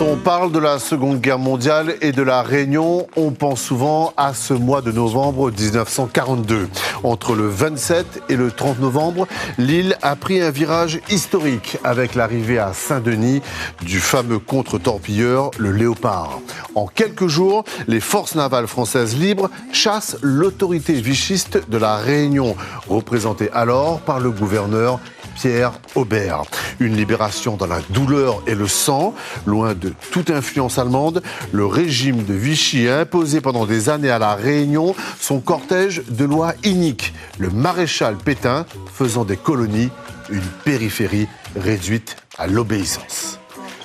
Quand on parle de la Seconde Guerre mondiale et de la Réunion, on pense souvent à ce mois de novembre 1942. Entre le 27 et le 30 novembre, l'île a pris un virage historique avec l'arrivée à Saint-Denis du fameux contre-torpilleur, le Léopard. En quelques jours, les forces navales françaises libres chassent l'autorité vichiste de la Réunion, représentée alors par le gouverneur Pierre Aubert. Une libération dans la douleur et le sang. Loin de toute influence allemande, le régime de Vichy a imposé pendant des années à la Réunion son cortège de lois iniques. Le maréchal Pétain faisant des colonies une périphérie réduite à l'obéissance.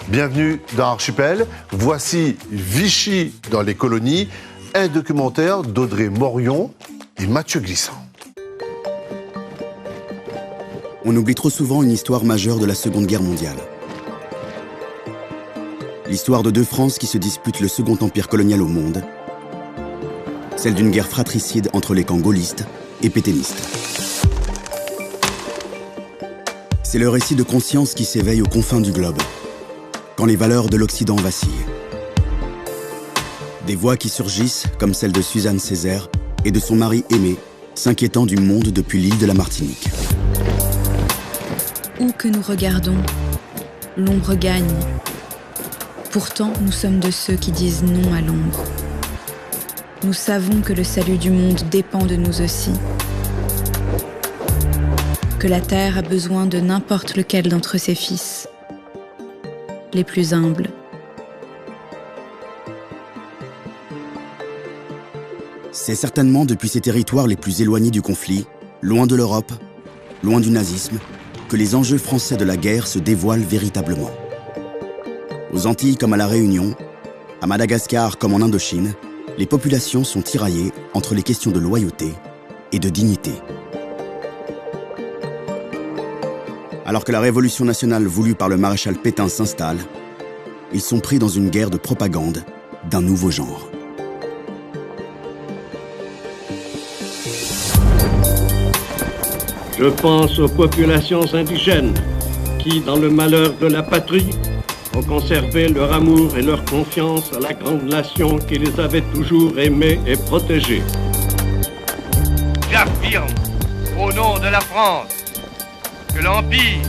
Bienvenue dans Archipel. Voici Vichy dans les colonies, un documentaire d'Audrey Morion et Mathieu Glissant. On oublie trop souvent une histoire majeure de la Seconde Guerre mondiale. L'histoire de deux France qui se disputent le second empire colonial au monde. Celle d'une guerre fratricide entre les camps gaullistes et pétainistes. C'est le récit de conscience qui s'éveille aux confins du globe, quand les valeurs de l'Occident vacillent. Des voix qui surgissent, comme celle de Suzanne Césaire et de son mari Aimé, s'inquiétant du monde depuis l'île de la Martinique. Où que nous regardons, l'ombre gagne. Pourtant, nous sommes de ceux qui disent non à l'ombre. Nous savons que le salut du monde dépend de nous aussi. Que la terre a besoin de n'importe lequel d'entre ses fils, les plus humbles. C'est certainement depuis ces territoires les plus éloignés du conflit, loin de l'Europe, loin du nazisme, que les enjeux français de la guerre se dévoilent véritablement. Aux Antilles comme à la Réunion, à Madagascar comme en Indochine, les populations sont tiraillées entre les questions de loyauté et de dignité. Alors que la révolution nationale voulue par le maréchal Pétain s'installe, ils sont pris dans une guerre de propagande d'un nouveau genre. Je pense aux populations indigènes qui, dans le malheur de la patrie, ont conservé leur amour et leur confiance à la grande nation qui les avait toujours aimés et protégés. J'affirme, au nom de la France, que l'Empire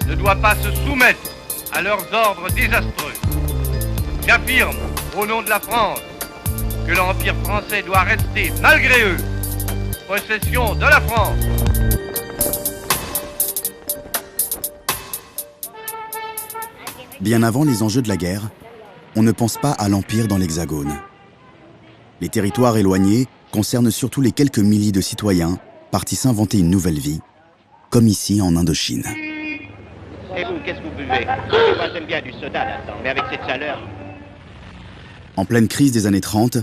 ne doit pas se soumettre à leurs ordres désastreux. J'affirme, au nom de la France, que l'Empire français doit rester, malgré eux, possession de la France. Bien avant les enjeux de la guerre, on ne pense pas à l'Empire dans l'Hexagone. Les territoires éloignés concernent surtout les quelques milliers de citoyens partis s'inventer une nouvelle vie, comme ici en Indochine. Et vous, qu'est-ce que vous buvez? Moi, j'aime bien du soda là-dedans, mais avec cette chaleur. En pleine crise des années 30,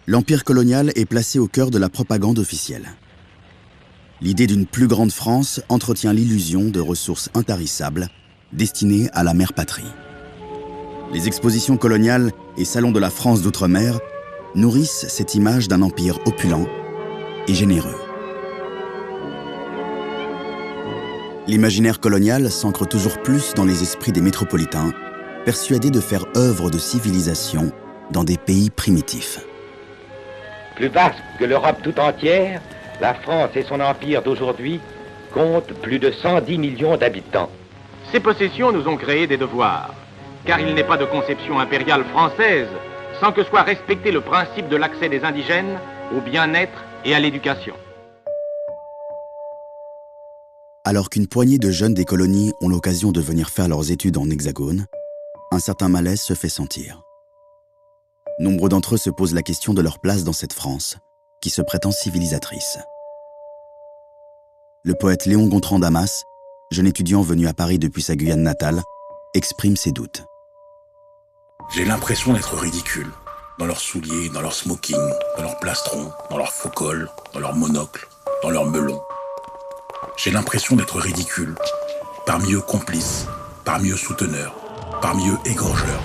l'Empire colonial est placé au cœur de la propagande officielle. L'idée d'une plus grande France entretient l'illusion de ressources intarissables destinées à la mère patrie. Les expositions coloniales et salons de la France d'outre-mer nourrissent cette image d'un empire opulent et généreux. L'imaginaire colonial s'ancre toujours plus dans les esprits des métropolitains, persuadés de faire œuvre de civilisation dans des pays primitifs. Plus vaste que l'Europe tout entière, la France et son empire d'aujourd'hui comptent plus de 110 millions d'habitants. Ces possessions nous ont créé des devoirs, car il n'est pas de conception impériale française sans que soit respecté le principe de l'accès des indigènes au bien-être et à l'éducation. Alors qu'une poignée de jeunes des colonies ont l'occasion de venir faire leurs études en Hexagone, un certain malaise se fait sentir. Nombre d'entre eux se posent la question de leur place dans cette France, qui se prétend civilisatrice. Le poète Léon Gontran Damas, jeune étudiant venu à Paris depuis sa Guyane natale, exprime ses doutes. J'ai l'impression d'être ridicule, dans leurs souliers, dans leurs smoking, dans leurs plastrons, dans leurs faux cols, dans leurs monocles, dans leurs melons. J'ai l'impression d'être ridicule, parmi eux complices, parmi eux souteneurs, parmi eux égorgeurs,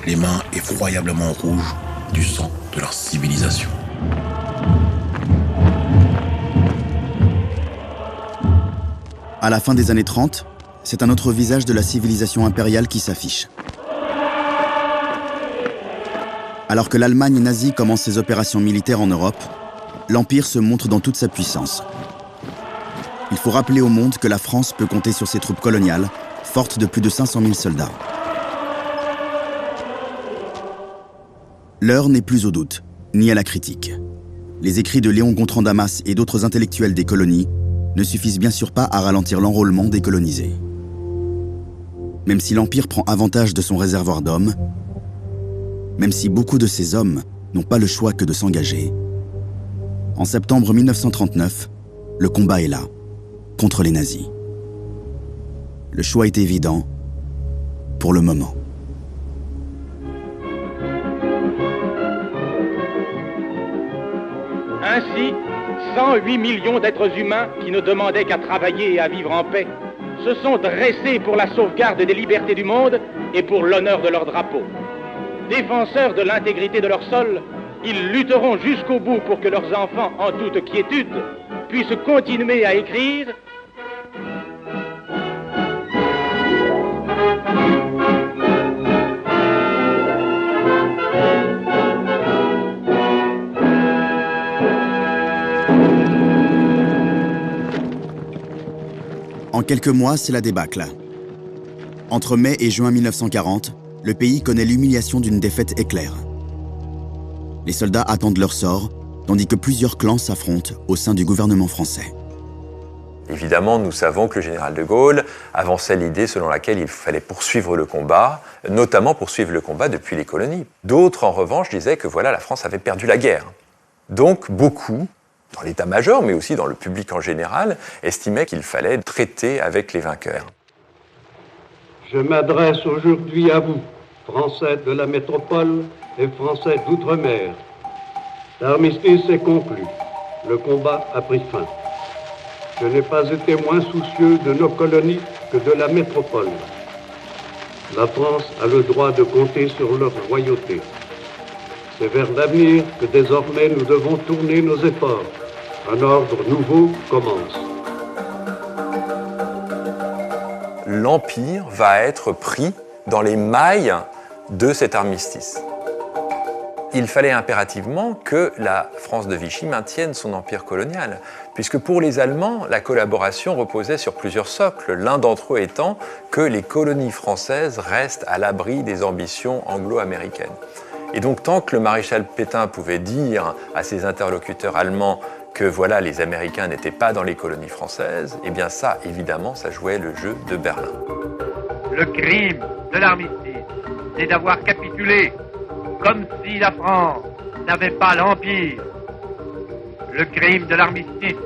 les mains effroyablement rouges du sang de leur civilisation. À la fin des années 30, c'est un autre visage de la civilisation impériale qui s'affiche. Alors que l'Allemagne nazie commence ses opérations militaires en Europe, l'Empire se montre dans toute sa puissance. Il faut rappeler au monde que la France peut compter sur ses troupes coloniales, fortes de plus de 500 000 soldats. L'heure n'est plus au doute, ni à la critique. Les écrits de Léon Gontran Damas et d'autres intellectuels des colonies ne suffisent bien sûr pas à ralentir l'enrôlement des colonisés. Même si l'Empire prend avantage de son réservoir d'hommes, même si beaucoup de ces hommes n'ont pas le choix que de s'engager, en septembre 1939, le combat est là, contre les nazis. Le choix est évident, pour le moment. Ainsi, 108 millions d'êtres humains qui ne demandaient qu'à travailler et à vivre en paix se sont dressés pour la sauvegarde des libertés du monde et pour l'honneur de leur drapeau. Défenseurs de l'intégrité de leur sol, ils lutteront jusqu'au bout pour que leurs enfants, en toute quiétude, puissent continuer à écrire En quelques mois, c'est la débâcle. Entre mai et juin 1940, le pays connaît l'humiliation d'une défaite éclair. Les soldats attendent leur sort, tandis que plusieurs clans s'affrontent au sein du gouvernement français. Évidemment, nous savons que le général de Gaulle avançait l'idée selon laquelle il fallait poursuivre le combat, notamment poursuivre le combat depuis les colonies. D'autres, en revanche, disaient que voilà, la France avait perdu la guerre. Donc, beaucoup, dans l'état-major, mais aussi dans le public en général, estimaient qu'il fallait traiter avec les vainqueurs. Je m'adresse aujourd'hui à vous, Français de la métropole et Français d'outre-mer. L'armistice est conclu. Le combat a pris fin. Je n'ai pas été moins soucieux de nos colonies que de la métropole. La France a le droit de compter sur leur loyauté. C'est vers l'avenir que désormais nous devons tourner nos efforts. Un ordre nouveau commence. L'Empire va être pris dans les mailles de cet armistice. Il fallait impérativement que la France de Vichy maintienne son empire colonial, puisque pour les Allemands, la collaboration reposait sur plusieurs socles, l'un d'entre eux étant que les colonies françaises restent à l'abri des ambitions anglo-américaines. Et donc tant que le maréchal Pétain pouvait dire à ses interlocuteurs allemands que voilà, les Américains n'étaient pas dans les colonies françaises, eh bien ça, évidemment, ça jouait le jeu de Berlin. Le crime de l'armistice, c'est d'avoir capitulé comme si la France n'avait pas l'Empire. Le crime de l'armistice,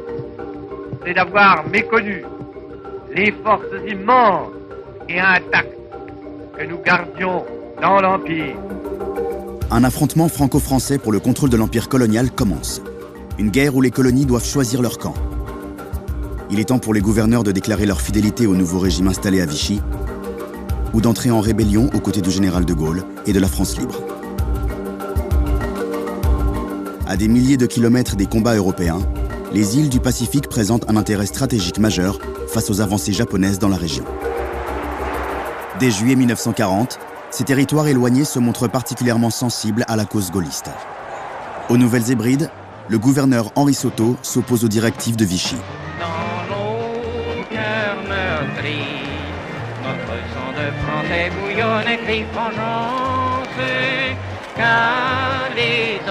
c'est d'avoir méconnu les forces immenses et intactes que nous gardions dans l'Empire. Un affrontement franco-français pour le contrôle de l'empire colonial commence. Une guerre où les colonies doivent choisir leur camp. Il est temps pour les gouverneurs de déclarer leur fidélité au nouveau régime installé à Vichy ou d'entrer en rébellion aux côtés du général de Gaulle et de la France libre. À des milliers de kilomètres des combats européens, les îles du Pacifique présentent un intérêt stratégique majeur face aux avancées japonaises dans la région. Dès juillet 1940, ces territoires éloignés se montrent particulièrement sensibles à la cause gaulliste. Aux Nouvelles-Hébrides, le gouverneur Henri Soto s'oppose aux directives de Vichy. Dans nos cœurs meurtris, notre sang de Français bouillonne et crie vengeance, Calédonie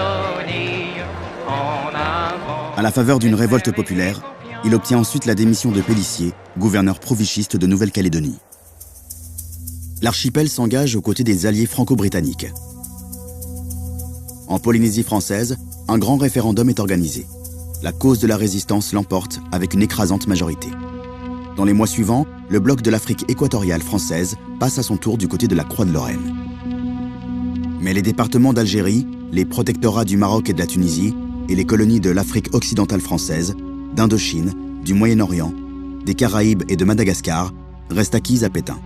en avant. À la faveur d'une révolte populaire, il obtient ensuite la démission de Pélissier, gouverneur pro-vichiste de Nouvelle-Calédonie. L'archipel s'engage aux côtés des alliés franco-britanniques. En Polynésie française, un grand référendum est organisé. La cause de la résistance l'emporte avec une écrasante majorité. Dans les mois suivants, le bloc de l'Afrique équatoriale française passe à son tour du côté de la Croix-de-Lorraine. Mais les départements d'Algérie, les protectorats du Maroc et de la Tunisie et les colonies de l'Afrique occidentale française, d'Indochine, du Moyen-Orient, des Caraïbes et de Madagascar restent acquises à Pétain.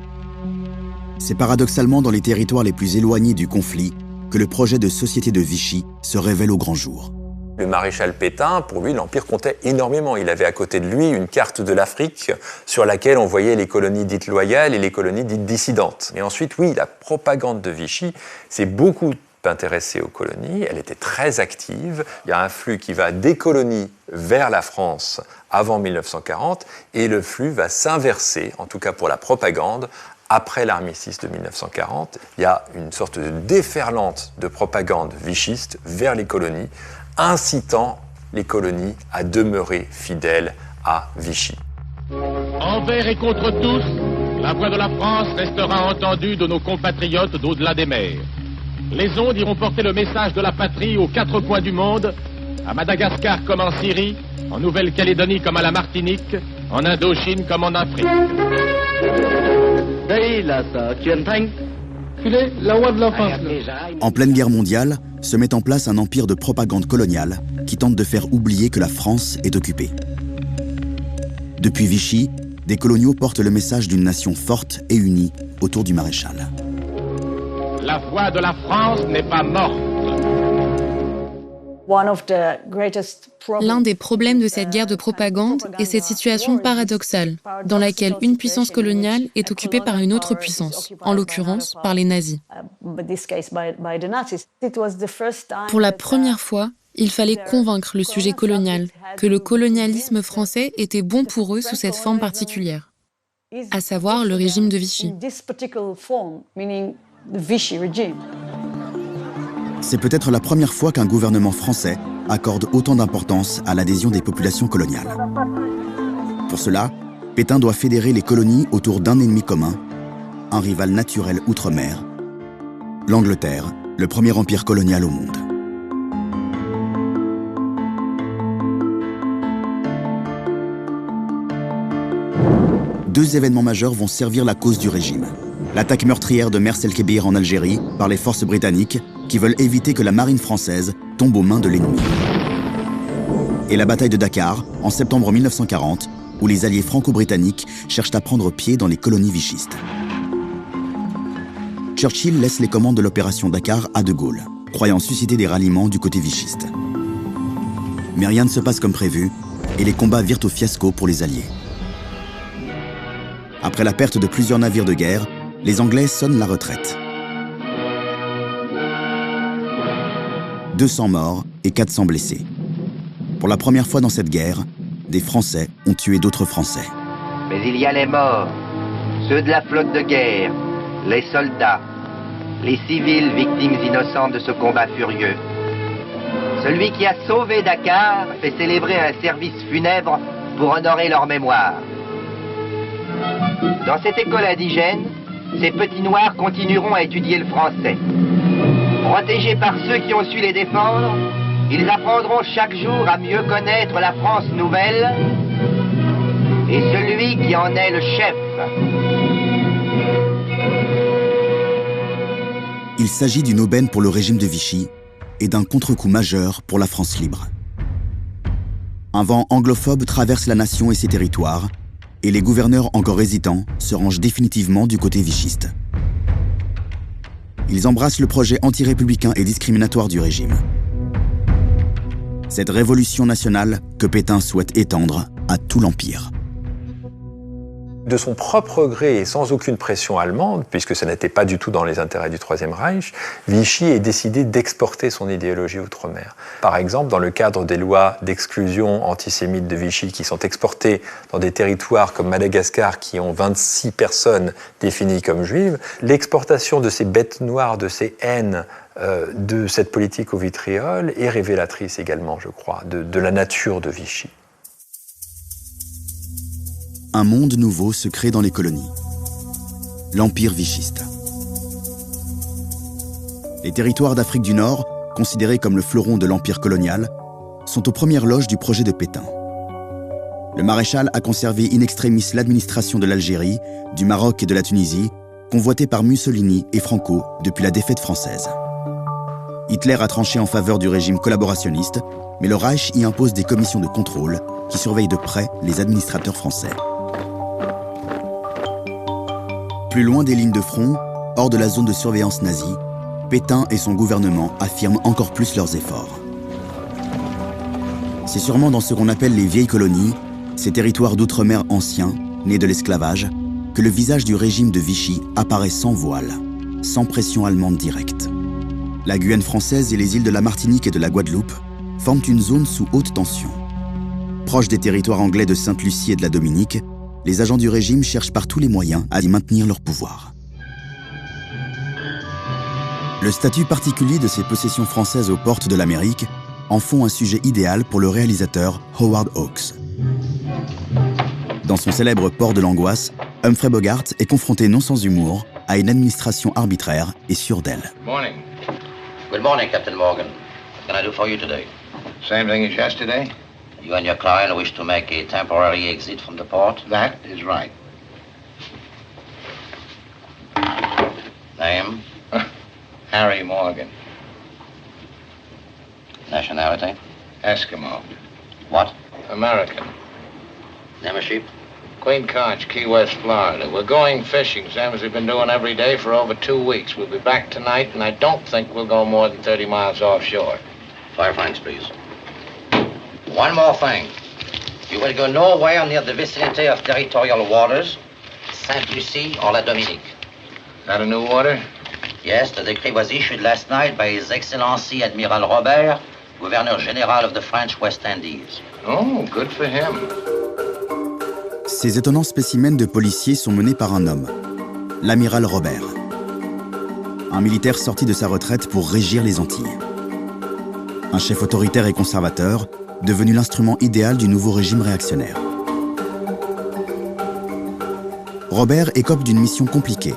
C'est paradoxalement dans les territoires les plus éloignés du conflit que le projet de société de Vichy se révèle au grand jour. Le maréchal Pétain, pour lui, l'Empire comptait énormément. Il avait à côté de lui une carte de l'Afrique sur laquelle on voyait les colonies dites loyales et les colonies dites dissidentes. Et ensuite, oui, la propagande de Vichy s'est beaucoup intéressée aux colonies, elle était très active. Il y a un flux qui va des colonies vers la France avant 1940 et le flux va s'inverser, en tout cas pour la propagande, après l'armistice de 1940. Il y a une sorte de déferlante de propagande vichiste vers les colonies, incitant les colonies à demeurer fidèles à Vichy. Envers et contre tous, la voix de la France restera entendue de nos compatriotes d'au-delà des mers. Les ondes iront porter le message de la patrie aux quatre coins du monde, à Madagascar comme en Syrie, en Nouvelle-Calédonie comme à la Martinique, en Indochine comme en Afrique. En pleine guerre mondiale, se met en place un empire de propagande coloniale qui tente de faire oublier que la France est occupée. Depuis Vichy, des coloniaux portent le message d'une nation forte et unie autour du maréchal. La voix de la France n'est pas morte. L'un des problèmes de cette guerre de propagande est cette situation paradoxale, dans laquelle une puissance coloniale est occupée par une autre puissance, en l'occurrence par les nazis. Pour la première fois, il fallait convaincre le sujet colonial que le colonialisme français était bon pour eux sous cette forme particulière, à savoir le régime de Vichy. C'est peut-être la première fois qu'un gouvernement français accorde autant d'importance à l'adhésion des populations coloniales. Pour cela, Pétain doit fédérer les colonies autour d'un ennemi commun, un rival naturel outre-mer, l'Angleterre, le premier empire colonial au monde. Deux événements majeurs vont servir la cause du régime. L'attaque meurtrière de Mers el-Kébir en Algérie par les forces britanniques qui veulent éviter que la marine française tombe aux mains de l'ennemi. Et la bataille de Dakar en septembre 1940 où les alliés franco-britanniques cherchent à prendre pied dans les colonies vichistes. Churchill laisse les commandes de l'opération Dakar à De Gaulle, croyant susciter des ralliements du côté vichiste. Mais rien ne se passe comme prévu et les combats virent au fiasco pour les alliés. Après la perte de plusieurs navires de guerre, les Anglais sonnent la retraite. 200 morts et 400 blessés. Pour la première fois dans cette guerre, des Français ont tué d'autres Français. Mais il y a les morts, ceux de la flotte de guerre, les soldats, les civils victimes innocentes de ce combat furieux. Celui qui a sauvé Dakar fait célébrer un service funèbre pour honorer leur mémoire. Dans cette école indigène, ces petits noirs continueront à étudier le français. Protégés par ceux qui ont su les défendre, ils apprendront chaque jour à mieux connaître la France nouvelle et celui qui en est le chef. Il s'agit d'une aubaine pour le régime de Vichy et d'un contre-coup majeur pour la France libre. Un vent anglophobe traverse la nation et ses territoires, et les gouverneurs encore hésitants se rangent définitivement du côté vichiste. Ils embrassent le projet anti-républicain et discriminatoire du régime. Cette révolution nationale que Pétain souhaite étendre à tout l'Empire. De son propre gré et sans aucune pression allemande, puisque ce n'était pas du tout dans les intérêts du Troisième Reich, Vichy a décidé d'exporter son idéologie outre-mer. Par exemple, dans le cadre des lois d'exclusion antisémites de Vichy qui sont exportées dans des territoires comme Madagascar qui ont 26 personnes définies comme juives, l'exportation de ces bêtes noires, de ces haines, de cette politique au vitriol est révélatrice également, je crois, de la nature de Vichy. Un monde nouveau se crée dans les colonies. L'Empire vichiste. Les territoires d'Afrique du Nord, considérés comme le fleuron de l'Empire colonial, sont aux premières loges du projet de Pétain. Le maréchal a conservé in extremis l'administration de l'Algérie, du Maroc et de la Tunisie, convoitée par Mussolini et Franco depuis la défaite française. Hitler a tranché en faveur du régime collaborationniste, mais le Reich y impose des commissions de contrôle qui surveillent de près les administrateurs français. Plus loin des lignes de front, hors de la zone de surveillance nazie, Pétain et son gouvernement affirment encore plus leurs efforts. C'est sûrement dans ce qu'on appelle les vieilles colonies, ces territoires d'outre-mer anciens, nés de l'esclavage, que le visage du régime de Vichy apparaît sans voile, sans pression allemande directe. La Guyane française et les îles de la Martinique et de la Guadeloupe forment une zone sous haute tension. Proche des territoires anglais de Sainte-Lucie et de la Dominique, les agents du régime cherchent par tous les moyens à y maintenir leur pouvoir. Le statut particulier de ces possessions françaises aux portes de l'Amérique en font un sujet idéal pour le réalisateur Howard Hawks. Dans son célèbre Port de l'angoisse, Humphrey Bogart est confronté non sans humour à une administration arbitraire et sûre d'elle. Morning. Good morning, Captain Morgan. What can I do for you today? Same thing as yesterday? You and your client wish to make a temporary exit from the port? That is right. Name? Harry Morgan. Nationality? Eskimo. What? American. Name of ship? Queen Conch, Key West, Florida. We're going fishing, same as we've been doing every day for over 2 weeks. We'll be back tonight, and I don't think we'll go more than 30 miles offshore. 5 francs, please. One more thing. You will go nowhere near the vicinity of territorial waters, Sainte-Lucie or la Dominique. That a new order? Yes, the decree was issued last night by His Excellency Admiral Robert, Gouverneur Général of the French West Indies. Oh, good for him. Ces étonnants spécimens de policiers sont menés par un homme, l'amiral Robert. Un militaire sorti de sa retraite pour régir les Antilles. Un chef autoritaire et conservateur, devenu l'instrument idéal du nouveau régime réactionnaire. Robert écope d'une mission compliquée.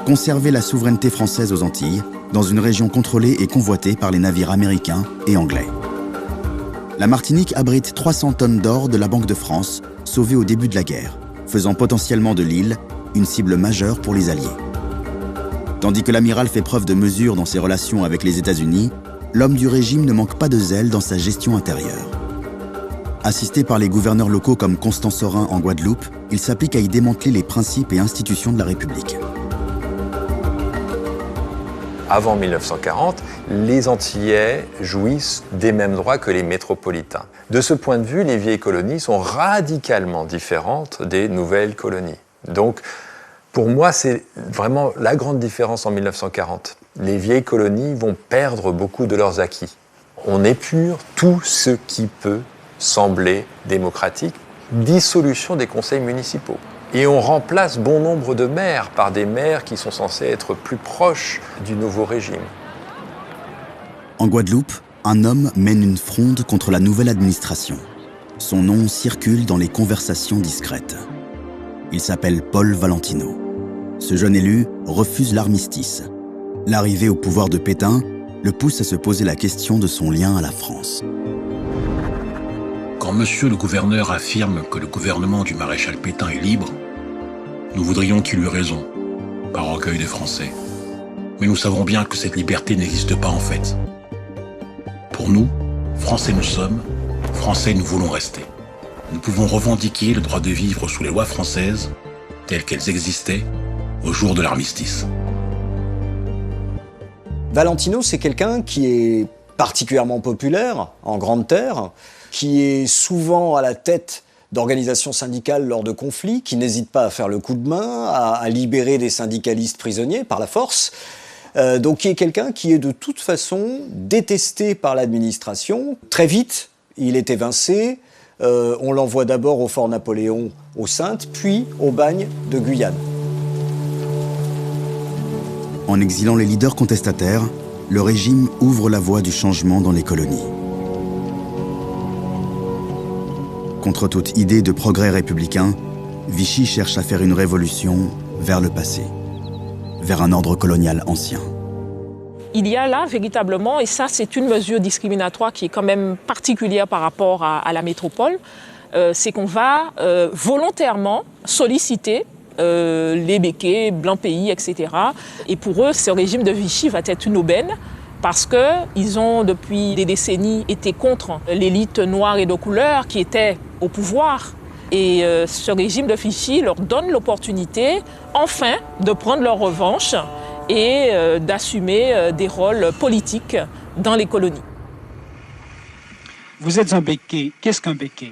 Conserver la souveraineté française aux Antilles, dans une région contrôlée et convoitée par les navires américains et anglais. La Martinique abrite 300 tonnes d'or de la Banque de France, sauvée au début de la guerre, faisant potentiellement de l'île une cible majeure pour les Alliés. Tandis que l'amiral fait preuve de mesure dans ses relations avec les États-Unis, l'homme du régime ne manque pas de zèle dans sa gestion intérieure. Assisté par les gouverneurs locaux comme Constant Saurin en Guadeloupe, il s'applique à y démanteler les principes et institutions de la République. Avant 1940, les Antillais jouissent des mêmes droits que les métropolitains. De ce point de vue, les vieilles colonies sont radicalement différentes des nouvelles colonies. Donc, pour moi, c'est vraiment la grande différence en 1940. Les vieilles colonies vont perdre beaucoup de leurs acquis. On épure tout ce qui peut sembler démocratique, dissolution des conseils municipaux. Et on remplace bon nombre de maires par des maires qui sont censés être plus proches du nouveau régime. En Guadeloupe, un homme mène une fronde contre la nouvelle administration. Son nom circule dans les conversations discrètes. Il s'appelle Paul Valentino. Ce jeune élu refuse l'armistice. L'arrivée au pouvoir de Pétain le pousse à se poser la question de son lien à la France. Quand monsieur le gouverneur affirme que le gouvernement du maréchal Pétain est libre, nous voudrions qu'il eût raison, par orgueil des Français. Mais nous savons bien que cette liberté n'existe pas en fait. Pour nous, Français nous sommes, Français nous voulons rester. Nous pouvons revendiquer le droit de vivre sous les lois françaises, telles qu'elles existaient au jour de l'armistice. Valentino, c'est quelqu'un qui est particulièrement populaire en Grande Terre, qui est souvent à la tête d'organisations syndicales lors de conflits, qui n'hésite pas à faire le coup de main, à libérer des syndicalistes prisonniers par la force. Donc qui est quelqu'un qui est de toute façon détesté par l'administration. Très vite, il est évincé. On l'envoie d'abord au Fort Napoléon aux Saintes, puis au bagne de Guyane. En exilant les leaders contestataires, le régime ouvre la voie du changement dans les colonies. Contre toute idée de progrès républicain, Vichy cherche à faire une révolution vers le passé, vers un ordre colonial ancien. Il y a là véritablement, et ça c'est une mesure discriminatoire qui est quand même particulière par rapport à la métropole, c'est qu'on va volontairement solliciter les béquets, blancs pays, etc. Et pour eux, ce régime de Vichy va être une aubaine parce qu'ils ont depuis des décennies été contre l'élite noire et de couleur qui était au pouvoir. Et ce régime de Vichy leur donne l'opportunité, enfin, de prendre leur revanche et d'assumer des rôles politiques dans les colonies. Vous êtes un béquet. Qu'est-ce qu'un béquet?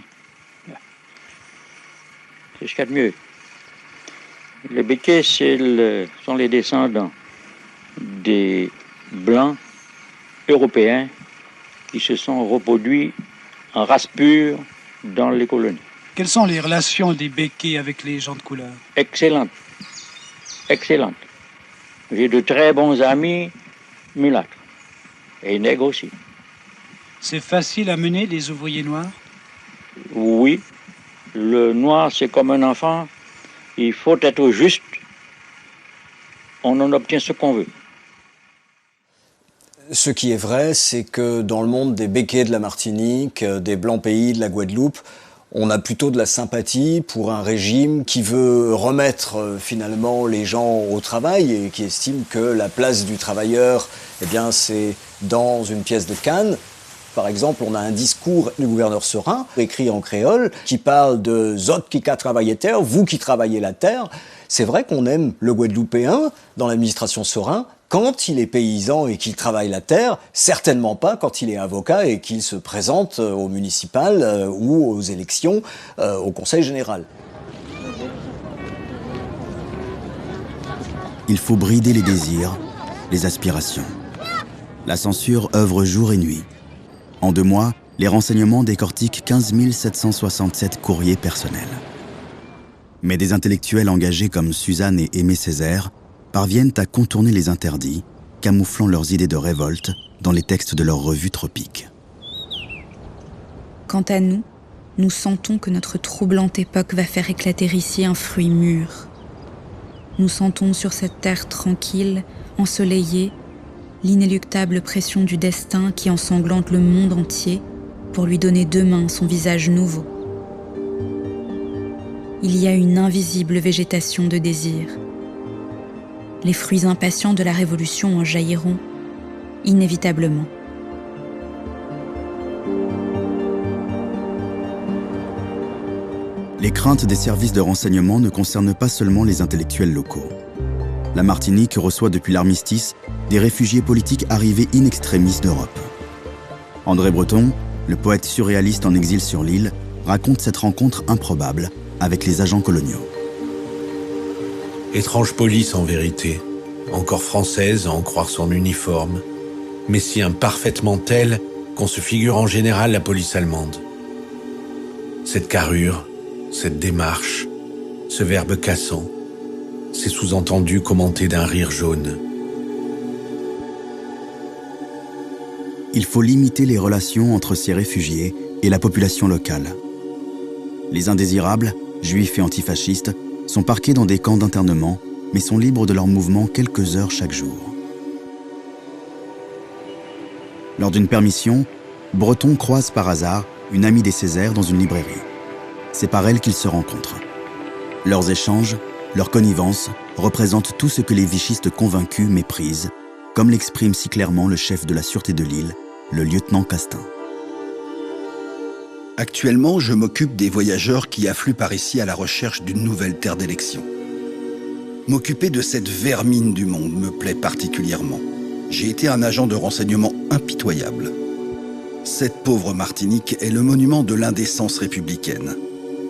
C'est ce qu'il y a de mieux. Les béquets, sont les descendants des Blancs européens qui se sont reproduits en race pure dans les colonies. Quelles sont les relations des béquets avec les gens de couleur? Excellentes. Excellentes. J'ai de très bons amis mulâtres. Et nègres aussi. C'est facile à mener des ouvriers noirs? Oui. Le noir, c'est comme un enfant. Il faut être juste. On en obtient ce qu'on veut. Ce qui est vrai, c'est que dans le monde des béquets de la Martinique, des blancs pays de la Guadeloupe, on a plutôt de la sympathie pour un régime qui veut remettre finalement les gens au travail et qui estime que la place du travailleur, eh bien, c'est dans une pièce de canne. Par exemple, on a un discours du gouverneur Serin, écrit en créole, qui parle de « Zot qui a travaillé terre, vous qui travaillez la terre ». C'est vrai qu'on aime le Guadeloupéen dans l'administration Serin quand il est paysan et qu'il travaille la terre, certainement pas quand il est avocat et qu'il se présente au municipal ou aux élections au Conseil général. Il faut brider les désirs, les aspirations. La censure œuvre jour et nuit. En 2 mois, les renseignements décortiquent 15 767 courriers personnels. Mais des intellectuels engagés comme Suzanne et Aimé Césaire parviennent à contourner les interdits, camouflant leurs idées de révolte dans les textes de leur revue Tropique. Quant à nous, nous sentons que notre troublante époque va faire éclater ici un fruit mûr. Nous sentons sur cette terre tranquille, ensoleillée, l'inéluctable pression du destin qui ensanglante le monde entier pour lui donner demain son visage nouveau. Il y a une invisible végétation de désir. Les fruits impatients de la Révolution en jailliront, inévitablement. Les craintes des services de renseignement ne concernent pas seulement les intellectuels locaux. La Martinique reçoit depuis l'armistice des réfugiés politiques arrivés in extremis d'Europe. André Breton, le poète surréaliste en exil sur l'île, raconte cette rencontre improbable avec les agents coloniaux. Étrange police en vérité, encore française à en croire son uniforme, mais si imparfaitement telle qu'on se figure en général la police allemande. Cette carrure, cette démarche, ce verbe cassant, ces sous-entendus commentés d'un rire jaune. Il faut limiter les relations entre ces réfugiés et la population locale. Les indésirables, juifs et antifascistes, sont parqués dans des camps d'internement, mais sont libres de leurs mouvements quelques heures chaque jour. Lors d'une permission, Breton croise par hasard une amie des Césaire dans une librairie. C'est par elle qu'ils se rencontrent. Leurs échanges, leur connivence, représentent tout ce que les vichistes convaincus méprisent, comme l'exprime si clairement le chef de la sûreté de l'île, le lieutenant Castin. Actuellement, je m'occupe des voyageurs qui affluent par ici à la recherche d'une nouvelle terre d'élection. M'occuper de cette vermine du monde me plaît particulièrement. J'ai été un agent de renseignement impitoyable. Cette pauvre Martinique est le monument de l'indécence républicaine.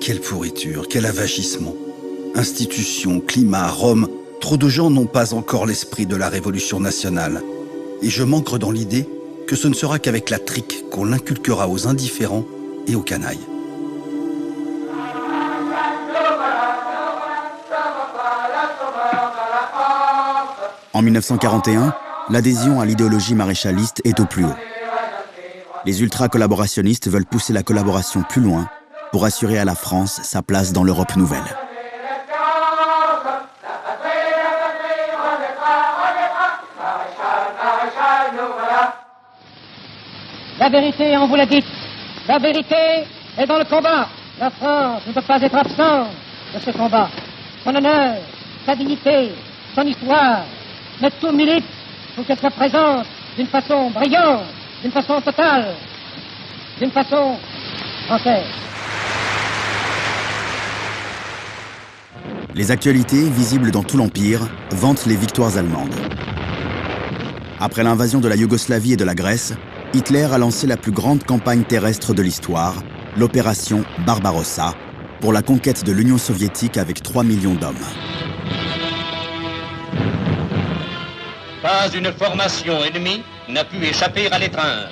Quelle pourriture, quel avachissement. Institutions, climat, Rome, trop de gens n'ont pas encore l'esprit de la Révolution nationale. Et je m'ancre dans l'idée que ce ne sera qu'avec la trique qu'on l'inculquera aux indifférents et aux canailles. En 1941, l'adhésion à l'idéologie maréchaliste est au plus haut. Les ultra-collaborationnistes veulent pousser la collaboration plus loin pour assurer à la France sa place dans l'Europe nouvelle. La vérité, on vous l'a dit. La vérité est dans le combat. La France ne peut pas être absente de ce combat. Son honneur, sa dignité, son histoire. Mais tout milite pour qu'elle soit présente d'une façon brillante, d'une façon totale, d'une façon entière. Les actualités, visibles dans tout l'Empire, vantent les victoires allemandes. Après l'invasion de la Yougoslavie et de la Grèce, Hitler a lancé la plus grande campagne terrestre de l'histoire, l'opération Barbarossa, pour la conquête de l'Union soviétique avec 3 millions d'hommes. Pas une formation ennemie n'a pu échapper à l'étreinte.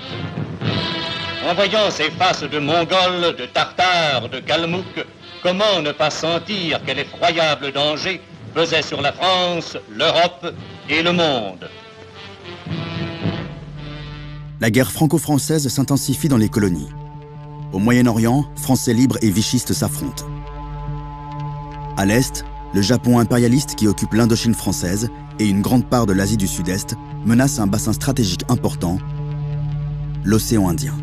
En voyant ces faces de Mongols, de Tartares, de Kalmouks, comment ne pas sentir quel effroyable danger pesait sur la France, l'Europe et le monde? La guerre franco-française s'intensifie dans les colonies. Au Moyen-Orient, Français libres et vichistes s'affrontent. À l'Est, le Japon impérialiste qui occupe l'Indochine française et une grande part de l'Asie du Sud-Est menace un bassin stratégique important, l'océan Indien.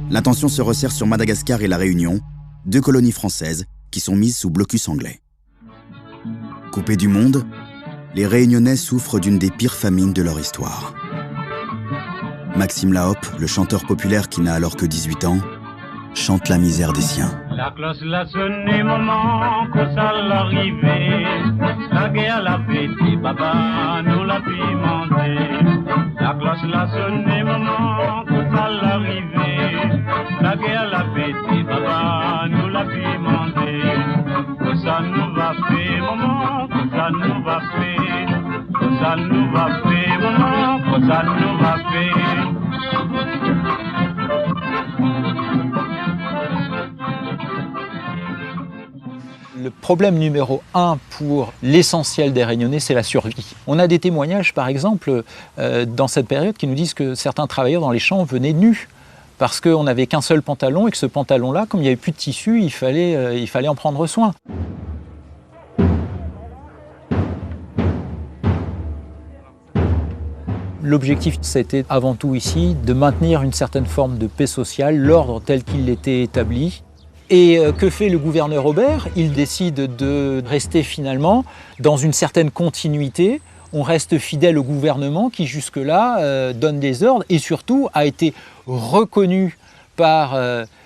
L'attention se resserre sur Madagascar et la Réunion, deux colonies françaises qui sont mises sous blocus anglais. Coupés du monde, les Réunionnais souffrent d'une des pires famines de leur histoire. Maxime Laop, le chanteur populaire qui n'a alors que 18 ans, chante la misère des siens. La cloche l'a sonné, maman, que ça l'arrivée. La guerre l'a pété, papa, nous l'a pimenté. La cloche l'a sonné, maman, que ça l'arrivée. La guerre l'a pété, papa, nous l'a pimenté. Que ça nous va faire, maman, que ça nous va faire. Que ça nous va faire, maman, que ça nous va faire. Le problème numéro 1 pour l'essentiel des Réunionnais, c'est la survie. On a des témoignages, par exemple, dans cette période qui nous disent que certains travailleurs dans les champs venaient nus parce qu'on n'avait qu'un seul pantalon et que ce pantalon-là, comme il n'y avait plus de tissu, il fallait en prendre soin. L'objectif, c'était avant tout ici de maintenir une certaine forme de paix sociale, l'ordre tel qu'il était établi. Et que fait le gouverneur Aubert? Il décide de rester finalement dans une certaine continuité. On reste fidèle au gouvernement qui jusque-là donne des ordres et surtout a été reconnu par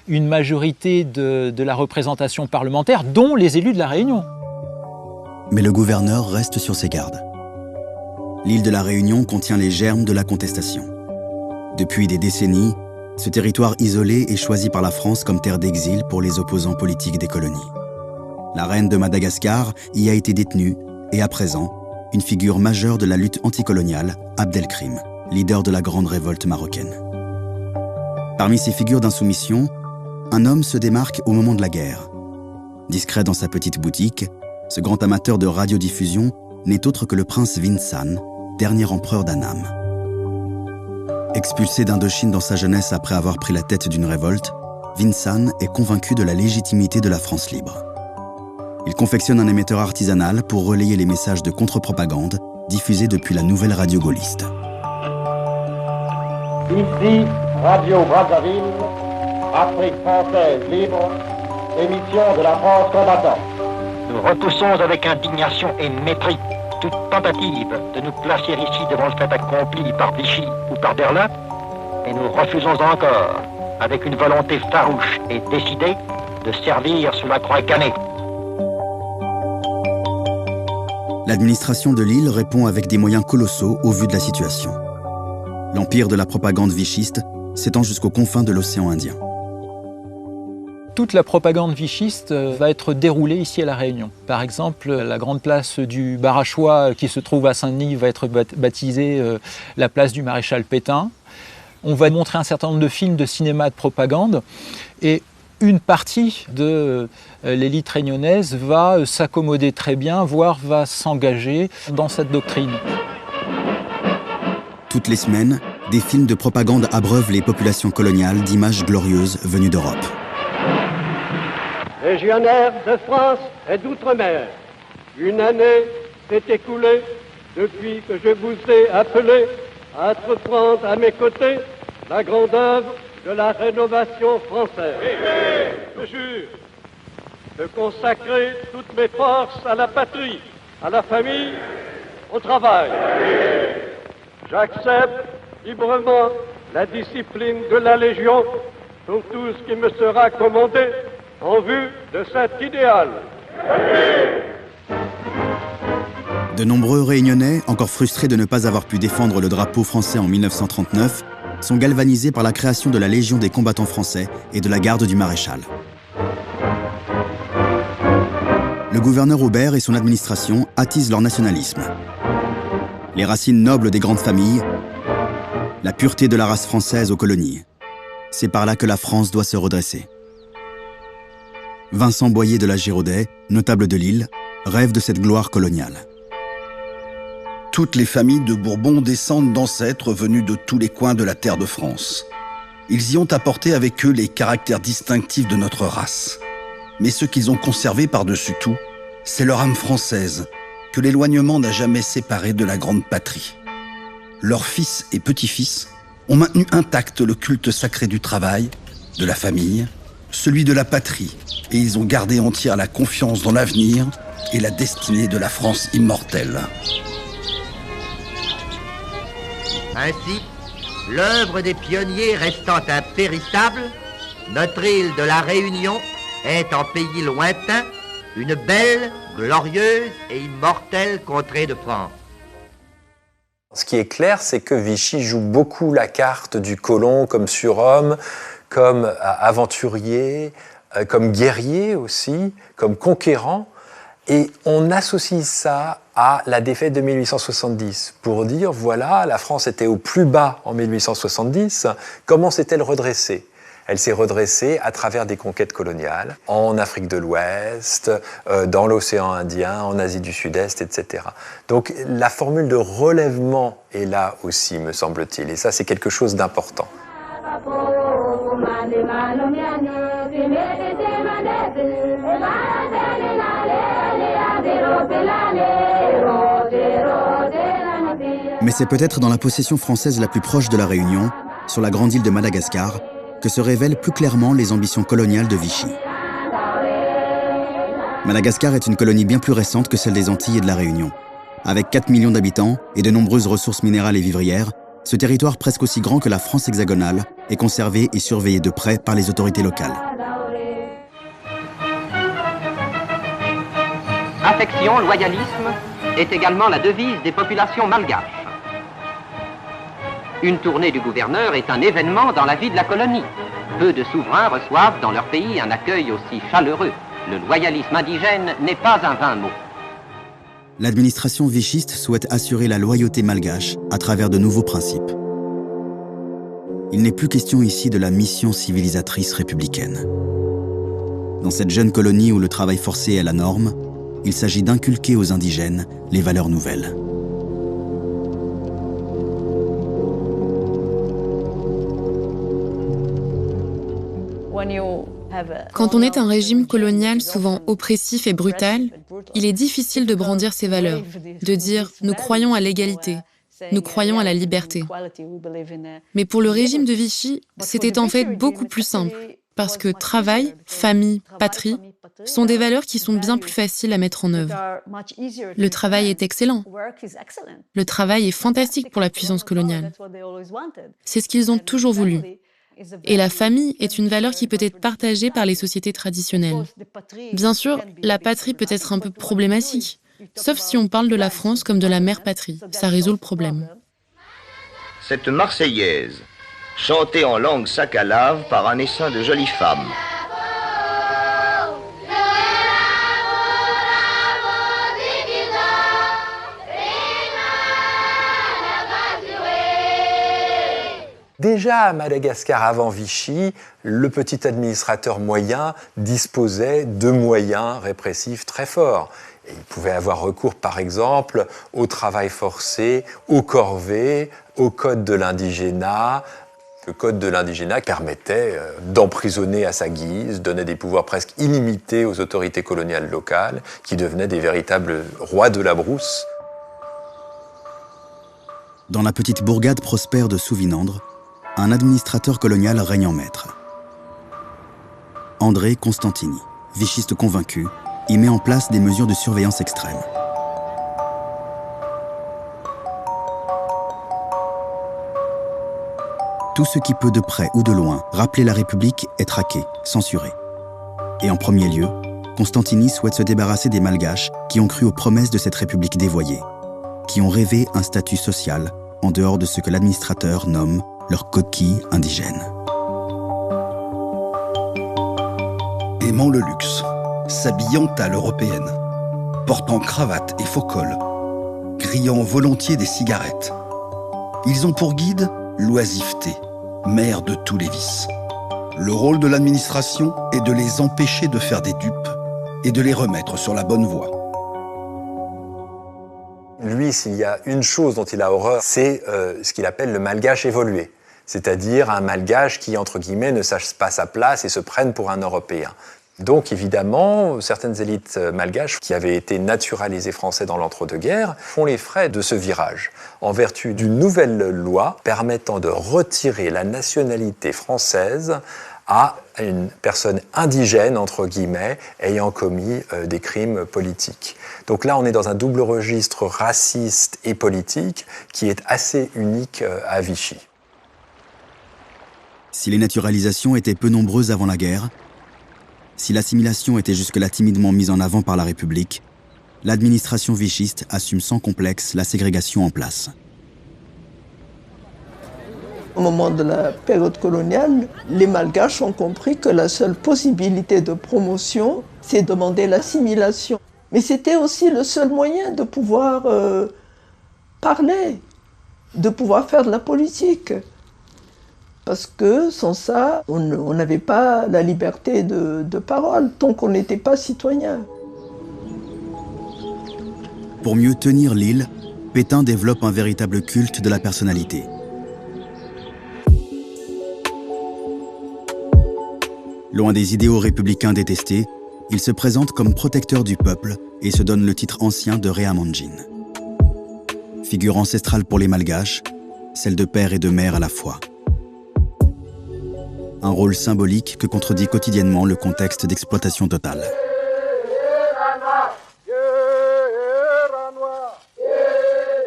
une majorité de la représentation parlementaire, dont les élus de la Réunion. Mais le gouverneur reste sur ses gardes. L'île de la Réunion contient les germes de la contestation. Depuis des décennies, ce territoire isolé est choisi par la France comme terre d'exil pour les opposants politiques des colonies. La reine de Madagascar y a été détenue et à présent, une figure majeure de la lutte anticoloniale, Abdelkrim, leader de la grande révolte marocaine. Parmi ces figures d'insoumission, un homme se démarque au moment de la guerre. Discret dans sa petite boutique, ce grand amateur de radiodiffusion n'est autre que le prince Vinsan, dernier empereur d'Annam. Expulsé d'Indochine dans sa jeunesse après avoir pris la tête d'une révolte, Vinsan est convaincu de la légitimité de la France libre. Il confectionne un émetteur artisanal pour relayer les messages de contre-propagande diffusés depuis la nouvelle radio gaulliste. Ici, Radio Brazzaville, Afrique française libre, émission de la France combattante. Nous repoussons avec indignation et mépris toute tentative de nous placer ici devant le fait accompli par Vichy ou par Berlin, et nous refusons encore, avec une volonté farouche et décidée, de servir sous la croix gammée. L'administration de l'île répond avec des moyens colossaux au vu de la situation. L'empire de la propagande vichiste s'étend jusqu'aux confins de l'océan Indien. Toute la propagande vichiste va être déroulée ici à La Réunion. Par exemple, la grande place du Barachois qui se trouve à Saint-Denis va être baptisée la place du maréchal Pétain. On va montrer un certain nombre de films de cinéma de propagande et une partie de l'élite réunionnaise va s'accommoder très bien, voire va s'engager dans cette doctrine. Toutes les semaines, des films de propagande abreuvent les populations coloniales d'images glorieuses venues d'Europe. Légionnaire de France et d'outre-mer, une année s'est écoulée depuis que je vous ai appelé à entreprendre à mes côtés la grande œuvre de la rénovation française. Je jure de consacrer toutes mes forces à la patrie, à la famille, au travail. J'accepte librement la discipline de la Légion pour tout ce qui me sera commandé en vue de cet idéal. De nombreux Réunionnais, encore frustrés de ne pas avoir pu défendre le drapeau français en 1939, sont galvanisés par la création de la Légion des combattants français et de la garde du maréchal. Le gouverneur Aubert et son administration attisent leur nationalisme. Les racines nobles des grandes familles la pureté de la race française aux colonies. C'est par là que la France doit se redresser. Vincent Boyer de la Giraudet, notable de Lille, rêve de cette gloire coloniale. Toutes les familles de Bourbon descendent d'ancêtres venus de tous les coins de la terre de France. Ils y ont apporté avec eux les caractères distinctifs de notre race. Mais ce qu'ils ont conservé par-dessus tout, c'est leur âme française, que l'éloignement n'a jamais séparé de la grande patrie. Leurs fils et petits-fils ont maintenu intact le culte sacré du travail, de la famille, celui de la patrie, et ils ont gardé entière la confiance dans l'avenir et la destinée de la France immortelle. Ainsi, l'œuvre des pionniers restant impérissable, notre île de la Réunion est en pays lointain une belle, glorieuse et immortelle contrée de France. Ce qui est clair, c'est que Vichy joue beaucoup la carte du colon comme surhomme, comme aventurier, comme guerrier aussi, comme conquérant. Et on associe ça à la défaite de 1870 pour dire, voilà, la France était au plus bas en 1870, comment s'est-elle redressée ? Elle s'est redressée à travers des conquêtes coloniales, en Afrique de l'Ouest, dans l'océan Indien, en Asie du Sud-Est, etc. Donc la formule de relèvement est là aussi, me semble-t-il, et ça c'est quelque chose d'important. Mais c'est peut-être dans la possession française la plus proche de la Réunion, sur la grande île de Madagascar, que se révèlent plus clairement les ambitions coloniales de Vichy. Madagascar est une colonie bien plus récente que celle des Antilles et de la Réunion. Avec 4 millions d'habitants et de nombreuses ressources minérales et vivrières, ce territoire presque aussi grand que la France hexagonale est conservé et surveillé de près par les autorités locales. Affection, loyalisme est également la devise des populations malgaches. Une tournée du gouverneur est un événement dans la vie de la colonie. Peu de souverains reçoivent dans leur pays un accueil aussi chaleureux. Le loyalisme indigène n'est pas un vain mot. L'administration vichiste souhaite assurer la loyauté malgache à travers de nouveaux principes. Il n'est plus question ici de la mission civilisatrice républicaine. Dans cette jeune colonie où le travail forcé est la norme, il s'agit d'inculquer aux indigènes les valeurs nouvelles. Quand on est un régime colonial souvent oppressif et brutal, il est difficile de brandir ses valeurs, de dire « nous croyons à l'égalité », nous croyons à la liberté. Mais pour le régime de Vichy, c'était en fait beaucoup plus simple, parce que travail, famille, patrie sont des valeurs qui sont bien plus faciles à mettre en œuvre. Le travail est excellent. Le travail est fantastique pour la puissance coloniale. C'est ce qu'ils ont toujours voulu. Et la famille est une valeur qui peut être partagée par les sociétés traditionnelles. Bien sûr, la patrie peut être un peu problématique, sauf si on parle de la France comme de la mère patrie. Ça résout le problème. Cette Marseillaise, chantée en langue sakalave par un essaim de jolies femmes. Déjà à Madagascar, avant Vichy, le petit administrateur moyen disposait de moyens répressifs très forts. Et il pouvait avoir recours, par exemple, au travail forcé, aux corvées, au code de l'indigénat. Le code de l'indigénat permettait d'emprisonner à sa guise, donnait des pouvoirs presque illimités aux autorités coloniales locales, qui devenaient des véritables rois de la brousse. Dans la petite bourgade prospère de Souvinandre, un administrateur colonial règne en maître. André Constantini, vichiste convaincu, y met en place des mesures de surveillance extrême. Tout ce qui peut de près ou de loin rappeler la République est traqué, censuré. Et en premier lieu, Constantini souhaite se débarrasser des Malgaches qui ont cru aux promesses de cette République dévoyée, qui ont rêvé un statut social en dehors de ce que l'administrateur nomme leur coquille indigène. Aimant le luxe, s'habillant à l'européenne, portant cravate et faux col, grillant volontiers des cigarettes. Ils ont pour guide l'oisiveté, mère de tous les vices. Le rôle de l'administration est de les empêcher de faire des dupes et de les remettre sur la bonne voie. Lui, s'il y a une chose dont il a horreur, c'est ce qu'il appelle le malgache évolué. C'est-à-dire un malgache qui, entre guillemets, ne sache pas sa place et se prenne pour un Européen. Donc, évidemment, certaines élites malgaches qui avaient été naturalisées français dans l'entre-deux-guerres font les frais de ce virage, en vertu d'une nouvelle loi permettant de retirer la nationalité française à une personne indigène, entre guillemets, ayant commis des crimes politiques. Donc là, on est dans un double registre raciste et politique qui est assez unique à Vichy. Si les naturalisations étaient peu nombreuses avant la guerre, si l'assimilation était jusque-là timidement mise en avant par la République, l'administration vichiste assume sans complexe la ségrégation en place. Au moment de la période coloniale, les Malgaches ont compris que la seule possibilité de promotion, c'est de demander l'assimilation. Mais c'était aussi le seul moyen de pouvoir parler, de pouvoir faire de la politique. Parce que sans ça, on n'avait pas la liberté de parole, tant qu'on n'était pas citoyen. Pour mieux tenir l'île, Pétain développe un véritable culte de la personnalité. Loin des idéaux républicains détestés, il se présente comme protecteur du peuple et se donne le titre ancien de Réamanjin. Figure ancestrale pour les Malgaches, celle de père et de mère à la fois. Un rôle symbolique que contredit quotidiennement le contexte d'exploitation totale.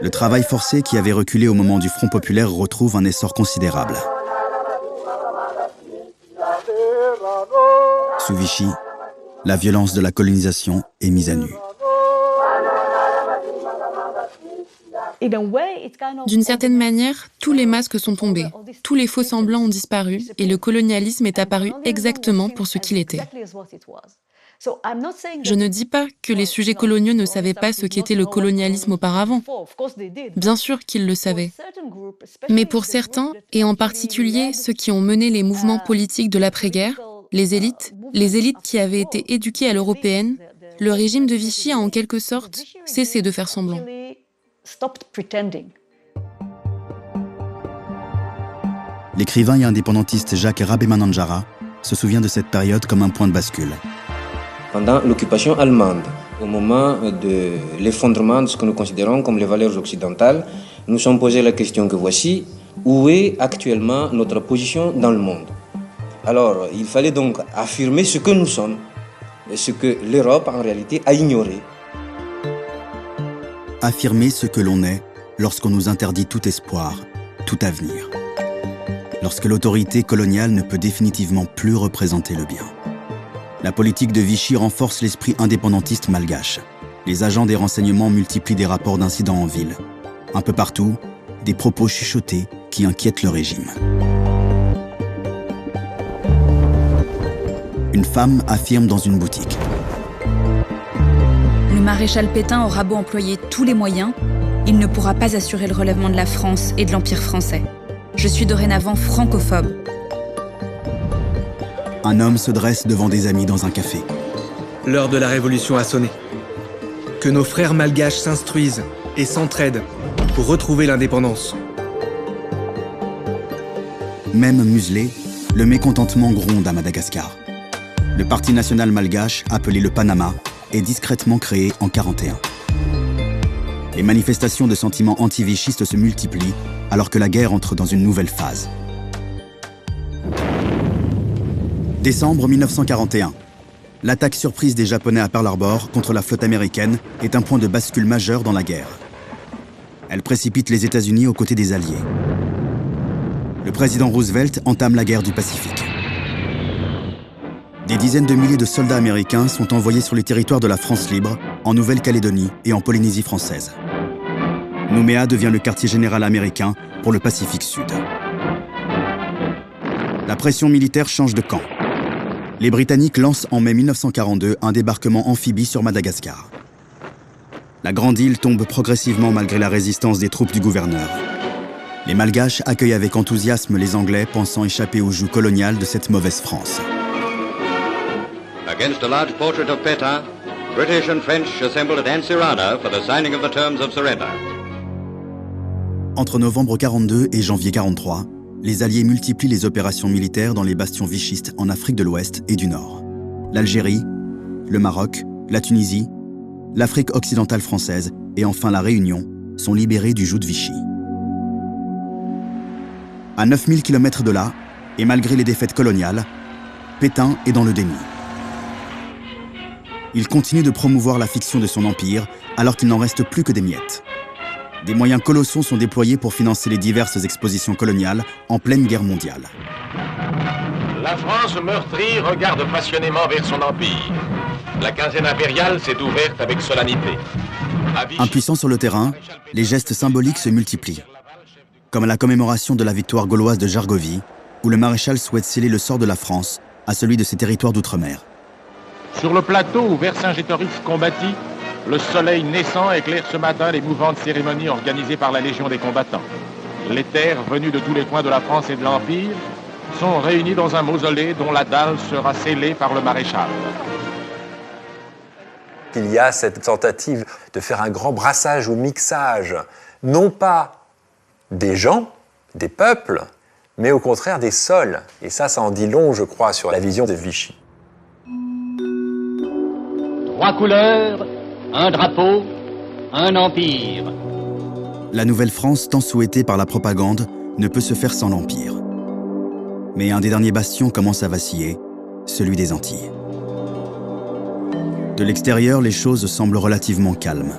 Le travail forcé qui avait reculé au moment du Front populaire retrouve un essor considérable. Sous Vichy, la violence de la colonisation est mise à nu. D'une certaine manière, tous les masques sont tombés, tous les faux-semblants ont disparu et le colonialisme est apparu exactement pour ce qu'il était. Je ne dis pas que les sujets coloniaux ne savaient pas ce qu'était le colonialisme auparavant. Bien sûr qu'ils le savaient. Mais pour certains, et en particulier ceux qui ont mené les mouvements politiques de l'après-guerre, les élites qui avaient été éduquées à l'européenne, le régime de Vichy a en quelque sorte cessé de faire semblant. L'écrivain et indépendantiste Jacques Rabemananjara se souvient de cette période comme un point de bascule. Pendant l'occupation allemande, au moment de l'effondrement de ce que nous considérons comme les valeurs occidentales, nous nous sommes posé la question que voici, où est actuellement notre position dans le monde? Alors, il fallait donc affirmer ce que nous sommes, et ce que l'Europe en réalité a ignoré. Affirmer ce que l'on est lorsqu'on nous interdit tout espoir, tout avenir. Lorsque l'autorité coloniale ne peut définitivement plus représenter le bien. La politique de Vichy renforce l'esprit indépendantiste malgache. Les agents des renseignements multiplient des rapports d'incidents en ville. Un peu partout, des propos chuchotés qui inquiètent le régime. Une femme affirme dans une boutique. Le maréchal Pétain aura beau employer tous les moyens, il ne pourra pas assurer le relèvement de la France et de l'Empire français. Je suis dorénavant francophobe. Un homme se dresse devant des amis dans un café. L'heure de la révolution a sonné. Que nos frères malgaches s'instruisent et s'entraident pour retrouver l'indépendance. Même muselé, le mécontentement gronde à Madagascar. Le Parti national malgache, appelé le Panama, est discrètement créé en 1941. Les manifestations de sentiments anti-vichistes se multiplient alors que la guerre entre dans une nouvelle phase. Décembre 1941. L'attaque surprise des Japonais à Pearl Harbor contre la flotte américaine est un point de bascule majeur dans la guerre. Elle précipite les États-Unis aux côtés des Alliés. Le président Roosevelt entame la guerre du Pacifique. Des dizaines de milliers de soldats américains sont envoyés sur les territoires de la France libre, en Nouvelle-Calédonie et en Polynésie française. Nouméa devient le quartier général américain pour le Pacifique Sud. La pression militaire change de camp. Les Britanniques lancent en mai 1942 un débarquement amphibie sur Madagascar. La grande île tombe progressivement malgré la résistance des troupes du gouverneur. Les Malgaches accueillent avec enthousiasme les Anglais pensant échapper au joug colonial de cette mauvaise France. Against a large portrait of Pétain, British and French assembled at Antsirana for the signing of the terms of surrender. Entre novembre 42 et janvier 43, les Alliés multiplient les opérations militaires dans les bastions vichistes en Afrique de l'Ouest et du Nord. L'Algérie, le Maroc, la Tunisie, l'Afrique occidentale française et enfin la Réunion sont libérés du joug de Vichy. À 9000 km de là, et malgré les défaites coloniales, Pétain est dans le déni. Il continue de promouvoir la fiction de son empire alors qu'il n'en reste plus que des miettes. Des moyens colossaux sont déployés pour financer les diverses expositions coloniales en pleine guerre mondiale. La France meurtrie regarde passionnément vers son empire. La quinzaine impériale s'est ouverte avec solennité. Impuissant sur le terrain, les gestes symboliques se multiplient. Comme à la commémoration de la victoire gauloise de Jargovie, où le maréchal souhaite sceller le sort de la France à celui de ses territoires d'outre-mer. Sur le plateau où Vercingétorix combattit, le soleil naissant éclaire ce matin les mouvantes cérémonies organisées par la Légion des combattants. Les terres venues de tous les coins de la France et de l'Empire sont réunies dans un mausolée dont la dalle sera scellée par le maréchal. Il y a cette tentative de faire un grand brassage ou mixage, non pas des gens, des peuples, mais au contraire des sols. Et ça en dit long, je crois, sur la vision de Vichy. 3 couleurs, un drapeau, un empire. La Nouvelle-France, tant souhaitée par la propagande, ne peut se faire sans l'Empire. Mais un des derniers bastions commence à vaciller, celui des Antilles. De l'extérieur, les choses semblent relativement calmes.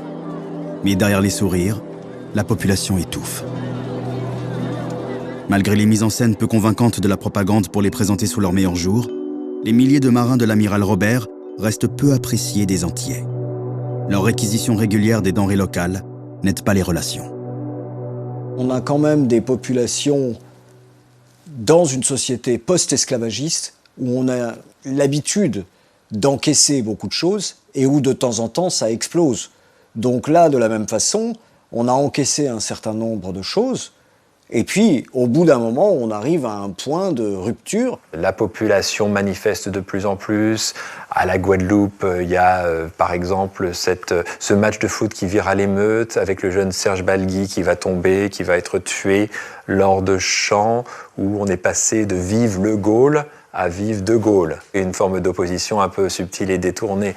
Mais derrière les sourires, la population étouffe. Malgré les mises en scène peu convaincantes de la propagande pour les présenter sous leur meilleur jour, les milliers de marins de l'amiral Robert restent peu appréciés des Antillais. Leur réquisition régulière des denrées locales n'aide pas les relations. On a quand même des populations dans une société post-esclavagiste où on a l'habitude d'encaisser beaucoup de choses et où de temps en temps ça explose. Donc là, de la même façon, on a encaissé un certain nombre de choses et puis, au bout d'un moment, on arrive à un point de rupture. La population manifeste de plus en plus. À la Guadeloupe, il y a par exemple ce match de foot qui vire à l'émeute avec le jeune Serge Balgui qui va tomber, qui va être tué lors de chants où on est passé de « Vive le Gaulle » à « Vive de Gaulle ». Une forme d'opposition un peu subtile et détournée,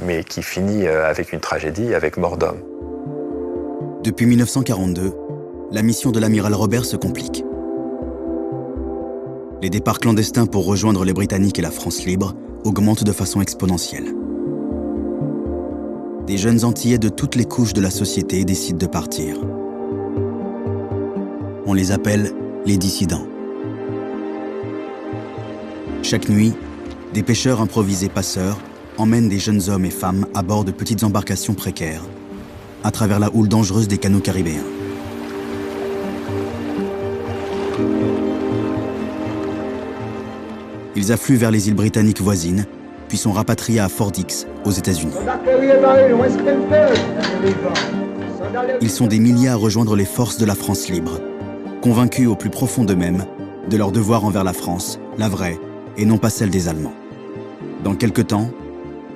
mais qui finit avec une tragédie, avec mort d'homme. Depuis 1942, la mission de l'amiral Robert se complique. Les départs clandestins pour rejoindre les Britanniques et la France libre augmentent de façon exponentielle. Des jeunes Antillais de toutes les couches de la société décident de partir. On les appelle les dissidents. Chaque nuit, des pêcheurs improvisés passeurs emmènent des jeunes hommes et femmes à bord de petites embarcations précaires, à travers la houle dangereuse des canaux caribéens. Ils affluent vers les îles britanniques voisines, puis sont rapatriés à Fort Dix, aux États-Unis. Ils sont des milliers à rejoindre les forces de la France libre, convaincus au plus profond d'eux-mêmes de leur devoir envers la France, la vraie, et non pas celle des Allemands. Dans quelque temps,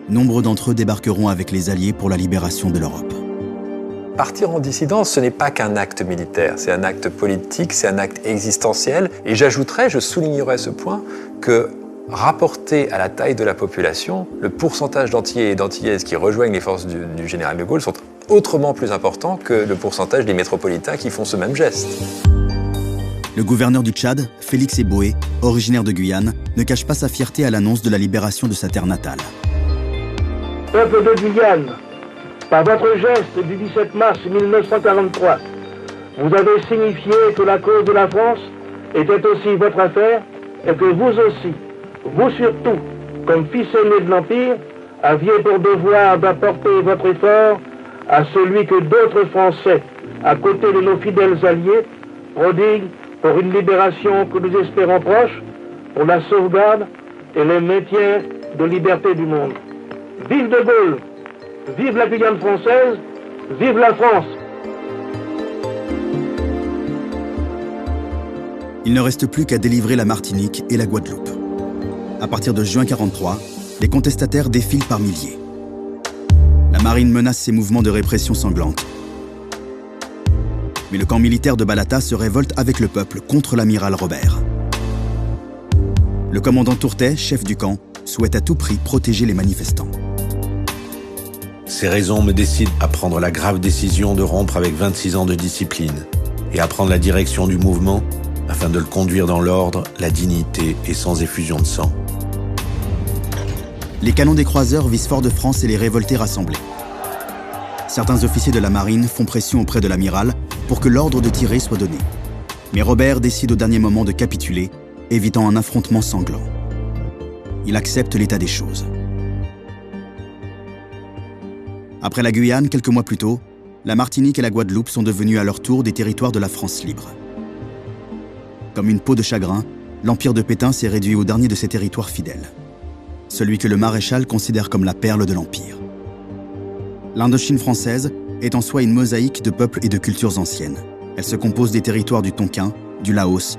nombre d'entre eux débarqueront avec les Alliés pour la libération de l'Europe. Partir en dissidence, ce n'est pas qu'un acte militaire, c'est un acte politique, c'est un acte existentiel. Et j'ajouterais, je soulignerais ce point, que rapporté à la taille de la population, le pourcentage d'Antillais et d'Antillaises qui rejoignent les forces du général de Gaulle sont autrement plus importants que le pourcentage des métropolitains qui font ce même geste. Le gouverneur du Tchad, Félix Éboué, originaire de Guyane, ne cache pas sa fierté à l'annonce de la libération de sa terre natale. Peuple de Guyane, par votre geste du 17 mars 1943, vous avez signifié que la cause de la France était aussi votre affaire et que vous aussi, vous surtout, comme fils aîné de l'Empire, aviez pour devoir d'apporter votre effort à celui que d'autres Français, à côté de nos fidèles alliés, prodiguent pour une libération que nous espérons proche, pour la sauvegarde et le maintien de liberté du monde. Vive de Gaulle! Vive la Guyane française, vive la France! Il ne reste plus qu'à délivrer la Martinique et la Guadeloupe. À partir de juin 1943, les contestataires défilent par milliers. La marine menace ses mouvements de répression sanglante. Mais le camp militaire de Balata se révolte avec le peuple contre l'amiral Robert. Le commandant Tourtet, chef du camp, souhaite à tout prix protéger les manifestants. Ces raisons me décident à prendre la grave décision de rompre avec 26 ans de discipline et à prendre la direction du mouvement afin de le conduire dans l'ordre, la dignité et sans effusion de sang. Les canons des croiseurs visent Fort-de-France et les révoltés rassemblés. Certains officiers de la marine font pression auprès de l'amiral pour que l'ordre de tirer soit donné. Mais Robert décide au dernier moment de capituler, évitant un affrontement sanglant. Il accepte l'état des choses. Après la Guyane, quelques mois plus tôt, la Martinique et la Guadeloupe sont devenues à leur tour des territoires de la France libre. Comme une peau de chagrin, l'empire de Pétain s'est réduit au dernier de ses territoires fidèles. Celui que le maréchal considère comme la perle de l'Empire. L'Indochine française est en soi une mosaïque de peuples et de cultures anciennes. Elle se compose des territoires du Tonkin, du Laos,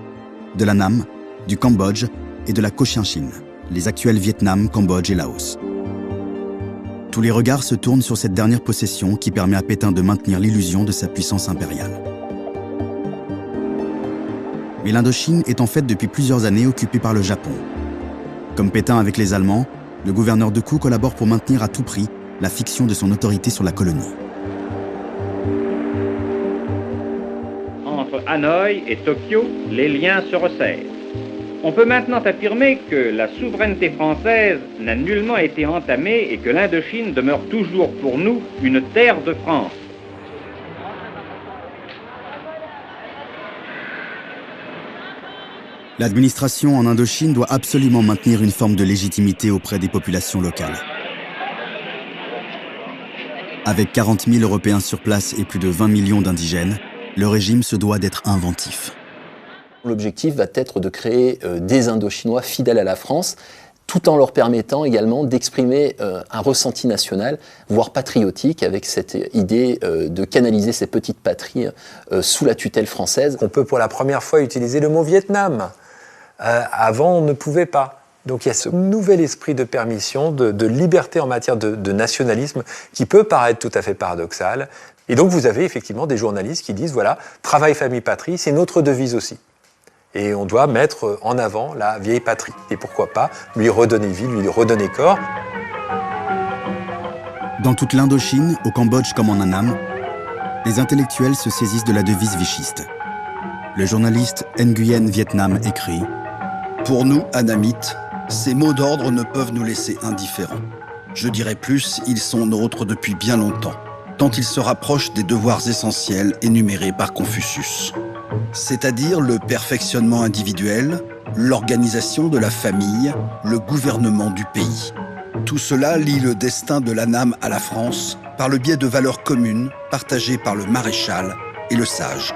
de l'Annam, du Cambodge et de la Cochinchine, les actuels Vietnam, Cambodge et Laos. Tous les regards se tournent sur cette dernière possession qui permet à Pétain de maintenir l'illusion de sa puissance impériale. Mais l'Indochine est en fait depuis plusieurs années occupée par le Japon. Comme Pétain avec les Allemands, le gouverneur Decoux collabore pour maintenir à tout prix la fiction de son autorité sur la colonie. Entre Hanoï et Tokyo, les liens se resserrent. On peut maintenant affirmer que la souveraineté française n'a nullement été entamée et que l'Indochine demeure toujours pour nous une terre de France. L'administration en Indochine doit absolument maintenir une forme de légitimité auprès des populations locales. Avec 40 000 Européens sur place et plus de 20 millions d'indigènes, le régime se doit d'être inventif. L'objectif va être de créer des Indochinois fidèles à la France, tout en leur permettant également d'exprimer un ressenti national, voire patriotique, avec cette idée de canaliser ces petites patries sous la tutelle française. On peut pour la première fois utiliser le mot Vietnam. Avant, on ne pouvait pas. Donc il y a ce nouvel esprit de permission, de liberté en matière de nationalisme qui peut paraître tout à fait paradoxal. Et donc vous avez effectivement des journalistes qui disent, voilà, travail, famille, patrie, c'est notre devise aussi. Et on doit mettre en avant la vieille patrie. Et pourquoi pas lui redonner vie, lui redonner corps. Dans toute l'Indochine, au Cambodge comme en Annam, les intellectuels se saisissent de la devise vichiste. Le journaliste Nguyen Vietnam écrit « Pour nous, Annamites, ces mots d'ordre ne peuvent nous laisser indifférents. Je dirais plus, ils sont nôtres depuis bien longtemps, tant ils se rapprochent des devoirs essentiels énumérés par Confucius. C'est-à-dire le perfectionnement individuel, l'organisation de la famille, le gouvernement du pays. Tout cela lie le destin de l'Annam à la France par le biais de valeurs communes partagées par le maréchal et le sage. »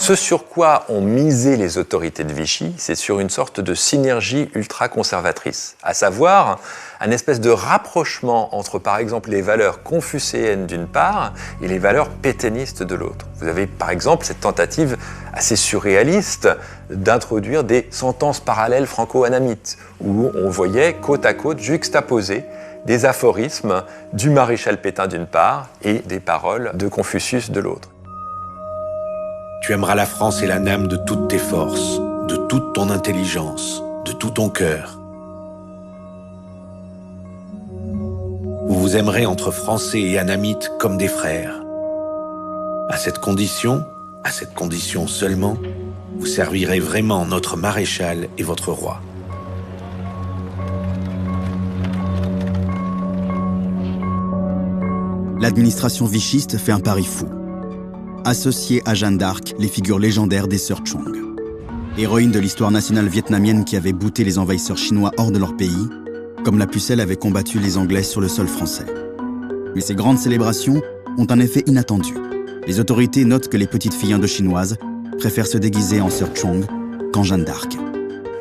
Ce sur quoi ont misé les autorités de Vichy, c'est sur une sorte de synergie ultra-conservatrice, à savoir un espèce de rapprochement entre, par exemple, les valeurs confucéennes d'une part et les valeurs pétainistes de l'autre. Vous avez, par exemple, cette tentative assez surréaliste d'introduire des sentences parallèles franco-annamites, où on voyait côte à côte juxtaposer des aphorismes du maréchal Pétain d'une part et des paroles de Confucius de l'autre. Tu aimeras la France et l'Annam de toutes tes forces, de toute ton intelligence, de tout ton cœur. Vous vous aimerez entre Français et Annamites comme des frères. À cette condition seulement, vous servirez vraiment notre maréchal et votre roi. L'administration vichiste fait un pari fou. Associer à Jeanne d'Arc les figures légendaires des sœurs Chong. Héroïnes de l'histoire nationale vietnamienne qui avaient bouté les envahisseurs chinois hors de leur pays, comme la Pucelle avait combattu les Anglais sur le sol français. Mais ces grandes célébrations ont un effet inattendu. Les autorités notent que les petites filles indochinoises préfèrent se déguiser en sœur Chong qu'en Jeanne d'Arc.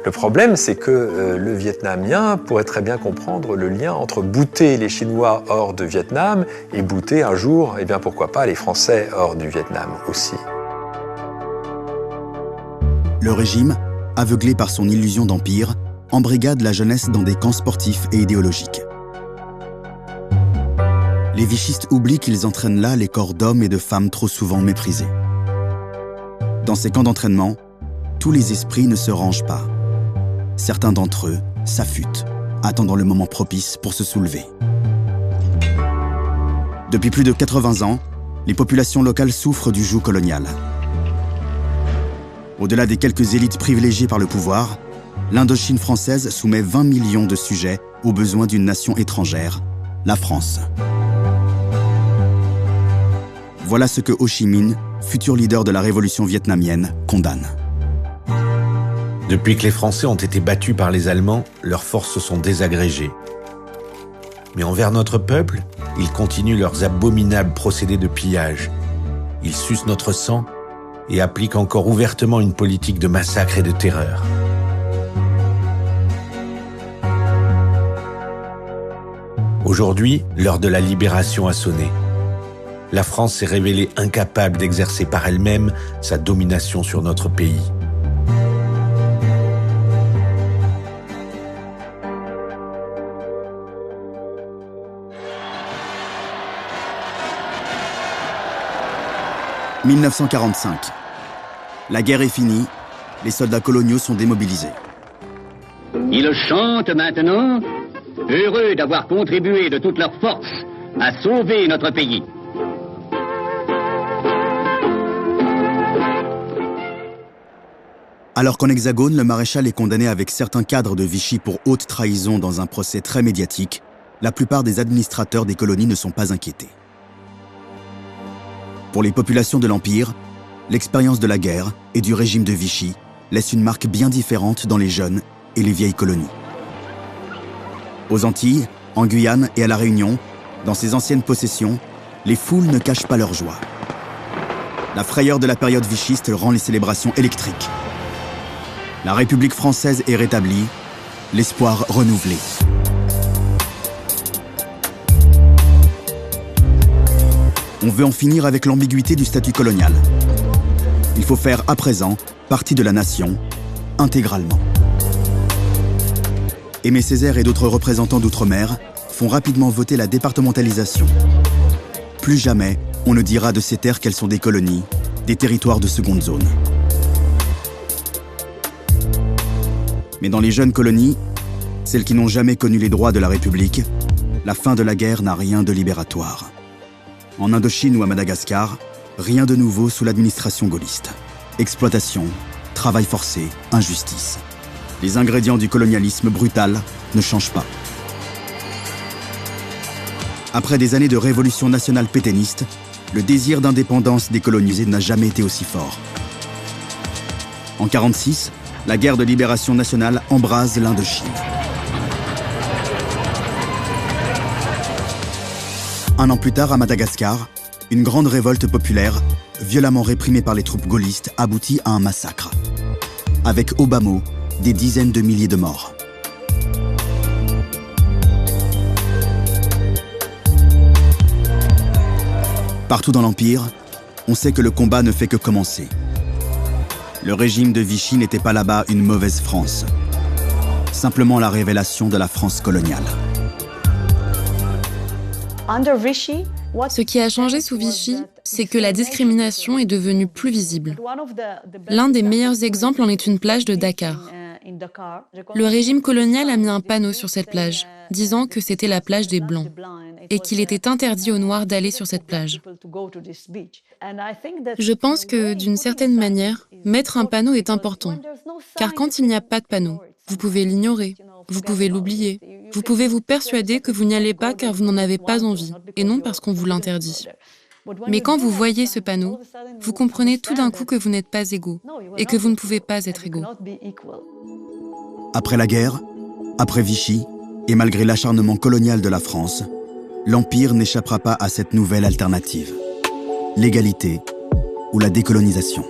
Le problème, c'est que le Vietnamien pourrait très bien comprendre le lien entre bouter les Chinois hors de Vietnam et bouter un jour, eh bien pourquoi pas, les Français hors du Vietnam aussi. Le régime, aveuglé par son illusion d'empire, embrigade la jeunesse dans des camps sportifs et idéologiques. Les vichistes oublient qu'ils entraînent là les corps d'hommes et de femmes trop souvent méprisés. Dans ces camps d'entraînement, tous les esprits ne se rangent pas. Certains d'entre eux s'affûtent, attendant le moment propice pour se soulever. Depuis plus de 80 ans, les populations locales souffrent du joug colonial. Au-delà des quelques élites privilégiées par le pouvoir, l'Indochine française soumet 20 millions de sujets aux besoins d'une nation étrangère, la France. Voilà ce que Ho Chi Minh, futur leader de la révolution vietnamienne, condamne. Depuis que les Français ont été battus par les Allemands, leurs forces se sont désagrégées. Mais envers notre peuple, ils continuent leurs abominables procédés de pillage. Ils sucent notre sang et appliquent encore ouvertement une politique de massacre et de terreur. Aujourd'hui, l'heure de la libération a sonné. La France s'est révélée incapable d'exercer par elle-même sa domination sur notre pays. « 1945. La guerre est finie, les soldats coloniaux sont démobilisés. Ils chantent maintenant, heureux d'avoir contribué de toute leur force à sauver notre pays. Alors qu'en Hexagone, le maréchal est condamné avec certains cadres de Vichy pour haute trahison dans un procès très médiatique, la plupart des administrateurs des colonies ne sont pas inquiétés. Pour les populations de l'Empire, l'expérience de la guerre et du régime de Vichy laisse une marque bien différente dans les jeunes et les vieilles colonies. Aux Antilles, en Guyane et à La Réunion, dans ces anciennes possessions, les foules ne cachent pas leur joie. La frayeur de la période vichiste rend les célébrations électriques. La République française est rétablie, l'espoir renouvelé. On veut en finir avec l'ambiguïté du statut colonial. Il faut faire à présent partie de la nation, intégralement. Aimé Césaire et d'autres représentants d'outre-mer font rapidement voter la départementalisation. Plus jamais on ne dira de ces terres qu'elles sont des colonies, des territoires de seconde zone. Mais dans les jeunes colonies, celles qui n'ont jamais connu les droits de la République, la fin de la guerre n'a rien de libératoire. En Indochine ou à Madagascar, rien de nouveau sous l'administration gaulliste. Exploitation, travail forcé, injustice. Les ingrédients du colonialisme brutal ne changent pas. Après des années de révolution nationale pétainiste, le désir d'indépendance des colonisés n'a jamais été aussi fort. En 1946, la guerre de libération nationale embrase l'Indochine. Un an plus tard, à Madagascar, une grande révolte populaire, violemment réprimée par les troupes gaullistes, aboutit à un massacre. Avec au bas mot, des dizaines de milliers de morts. Partout dans l'Empire, on sait que le combat ne fait que commencer. Le régime de Vichy n'était pas là-bas une mauvaise France. Simplement la révélation de la France coloniale. Ce qui a changé sous Vichy, c'est que la discrimination est devenue plus visible. L'un des meilleurs exemples en est une plage de Dakar. Le régime colonial a mis un panneau sur cette plage, disant que c'était la plage des Blancs et qu'il était interdit aux Noirs d'aller sur cette plage. Je pense que, d'une certaine manière, mettre un panneau est important, car quand il n'y a pas de panneau, vous pouvez l'ignorer, vous pouvez l'oublier, vous pouvez vous persuader que vous n'y allez pas car vous n'en avez pas envie, et non parce qu'on vous l'interdit. Mais quand vous voyez ce panneau, vous comprenez tout d'un coup que vous n'êtes pas égaux, et que vous ne pouvez pas être égaux. Après la guerre, après Vichy, et malgré l'acharnement colonial de la France, l'Empire n'échappera pas à cette nouvelle alternative. L'égalité ou la décolonisation.